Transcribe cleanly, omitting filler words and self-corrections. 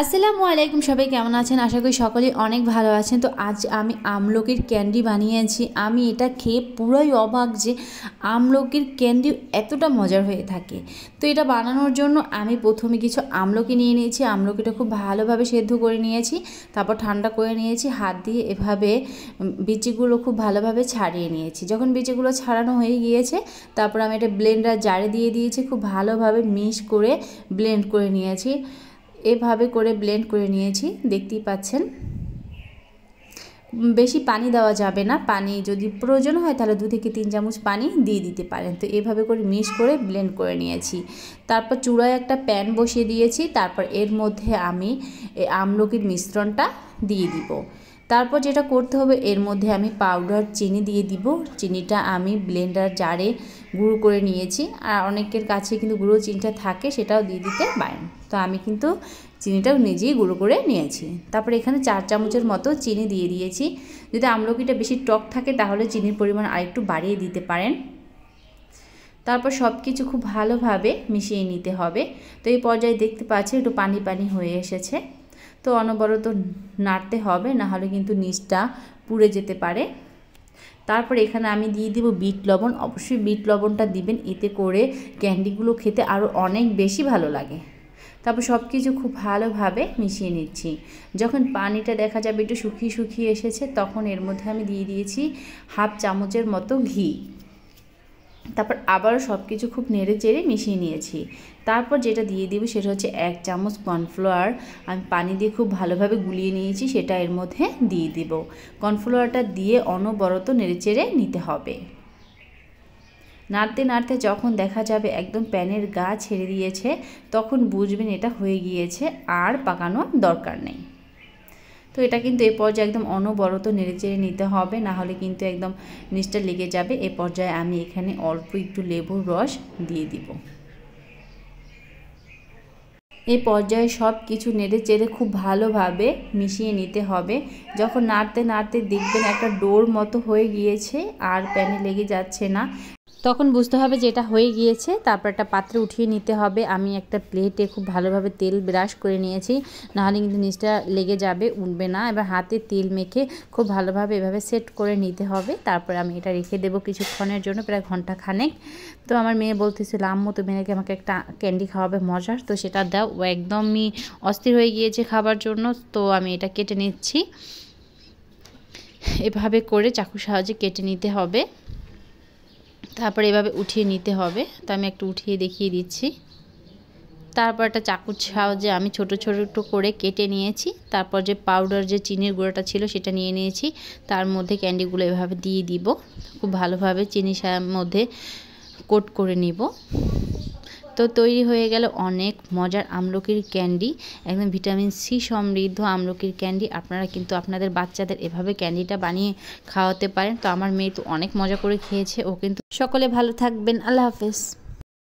আসসালামু আলাইকুম, সবাই কেমন আছেন? আশা করি সকলেই অনেক ভালো আছেন। তো আজ আমি আমলকির ক্যান্ডি বানিয়েছি। আমি এটা খেয়ে পুরোই অবাক যে আমলকির ক্যান্ডি এতটা মজার হয়ে থাকে। তো এটা বানানোর জন্য আমি প্রথমে কিছু আমলকি নিয়ে নিয়েছি। আমলকিটা খুব ভালোভাবে সেদ্ধ করে নিয়েছি, তারপর ঠান্ডা করে নিয়েছি। হাত দিয়ে এভাবে বিচিগুলো খুব ভালোভাবে ছাড়িয়ে নিয়েছি। যখন বিচিগুলো ছাড়ানো হয়ে গিয়েছে, তারপর আমি এটা ব্লেন্ডার জারে দিয়ে দিয়েছি। খুব ভালোভাবে মিক্স করে ব্লেন্ড করে নিয়েছি। এভাবে করে ব্লেন্ড করে নিয়েছি, দেখতেই পাচ্ছেন। বেশি পানি দেওয়া যাবে না, পানি যদি প্রয়োজন হয় তাহলে 2 থেকে 3 চামচ পানি দিয়ে দিতে পারেন। তো এভাবে করে মিক্স করে ব্লেন্ড করে নিয়েছি। তারপর চুলায় একটা প্যান বসিয়ে দিয়েছি। তারপর এর মধ্যে আমি এই আমলকির মিশ্রণটা দিয়ে দিব। তারপর যেটা করতে হবে, এর মধ্যে আমি পাউডার চিনি দিয়ে দিব। চিনিটা আমি ব্লেন্ডার জারে গুঁড়ো করে নিয়েছি, আর অনেকের কাছে কিন্তু গুঁড়ো চিনিটা থাকে, সেটাও দিয়ে দিতে পারেন। তো আমি কিন্তু চিনিটাও নিজেই গুঁড়ো করে নিয়েছি। তারপর এখানে 4 চামচের মতো চিনি দিয়ে দিয়েছি। যদি আমলকিটা বেশি টক থাকে তাহলে চিনির পরিমাণ আরেকটু বাড়িয়ে দিতে পারেন। তারপর সব কিছু খুব ভালোভাবে মিশিয়ে নিতে হবে। তো এই পর্যায়ে দেখতে পাচ্ছি একটু পানি পানি হয়ে এসেছে। তো অনবরত নাড়তে হবে, না হলে কিন্তু নিচটা পুড়ে যেতে পারে। তারপর এখানে আমি দিয়ে দিব বিট লবণ। অবশ্যই বিট লবণটা দিবেন, এতে করে ক্যান্ডিগুলো খেতে আরও অনেক বেশি ভালো লাগে। তারপর সব কিছু খুব ভালোভাবে মিশিয়ে নিচ্ছি। যখন পানিটা দেখা যাবে একটু শুকিয়ে শুকিয়ে এসেছে, তখন এর মধ্যে আমি দিয়ে দিয়েছি 1/2 চামচের মতো ঘি। তারপর আবারও সব কিছু খুব নেড়ে চেড়ে মিশিয়ে নিয়েছি। তারপর যেটা দিয়ে দিব সেটা হচ্ছে 1 চামচ কর্নফ্লাওয়ার। আমি পানি দিয়ে খুব ভালোভাবে গুলিয়ে নিয়েছি, সেটা এর মধ্যে দিয়ে দিব। কর্নফ্লাওয়ারটা দিয়ে অনবরত নেড়ে চেড়ে নিতে হবে। নাড়তে নাড়তে যখন দেখা যাবে একদম প্যানের গা ছেড়ে দিয়েছে, তখন বুঝবেন এটা হয়ে গিয়েছে, আর পাকানোর দরকার নেই। তো এটা কিন্তু এই পর্যায়ে একদম অনবরত নেড়েচেড়ে নিতে হবে, না হলে কিন্তু একদম নিচটা লেগে যাবে। এই পর্যায়ে আমি এখানে অল্প একটু লেবুর রস দিয়ে দিব। এই পর্যায়ে সব কিছু নেড়েচেড়ে খুব ভালোভাবে মিশিয়ে নিতে হবে। যখন নাড়তে নাড়তে দেখবেন একটা ডোর মতো হয়ে গিয়েছে আর প্যানে লেগে যাচ্ছে না, তখন বুঝতে হবে যে এটা হয়ে গিয়েছে। তারপর একটা পাত্রে উঠিয়ে নিতে হবে। আমি একটা প্লেটে খুব ভালোভাবে তেল ব্রাশ করে নিয়েছি, নাহলে কিন্তু নিচটা লেগে যাবে, উঠবে না। এবার হাতে তেল মেখে খুব ভালোভাবে এভাবে সেট করে নিতে হবে। তারপরে আমি এটা রেখে দেবো কিছুক্ষণের জন্য, প্রায় ঘন্টা খানেক। তো আমার মেয়ে বলতেছিল, আম্মু তুমি নাকি আমাকে একটা ক্যান্ডি খাওয়াবে মজার, তো সেটা দাও। ও একদমই অস্থির হয়ে গিয়েছে খাবার জন্য। তো আমি এটা কেটে নিচ্ছি। এভাবে করে চাকুর সাহায্যে কেটে নিতে হবে। তারপর এভাবে উঠিয়ে নিতে হবে। তো আমি একটু উঠিয়ে দেখিয়ে দিচ্ছি। তারপর একটা চাকুর সাহায্যে আমি ছোট ছোট করে কেটে নিয়েছি। তারপর যে পাউডার যে চিনির গুঁড়োটা ছিল সেটা নিয়ে নিয়েছি। তার মধ্যে ক্যান্ডিগুলো এভাবে দিয়ে দিব। খুব ভালোভাবে চিনির মধ্যে কোট করে নিব। তো তৈরি হয়ে গেল অনেক মজার আমলকির ক্যান্ডি, একদম ভিটামিন সি সমৃদ্ধ আমলকির ক্যান্ডি। আপনারা কিন্তু আপনাদের বাচ্চাদের এভাবে ক্যান্ডিটা বানিয়ে খাওয়াতে পারেন। তো আমার মেয়ে তো অনেক মজা করে খেয়েছে, ও কিন্তু। সকলে ভালো থাকবেন, আল্লাহ হাফেজ।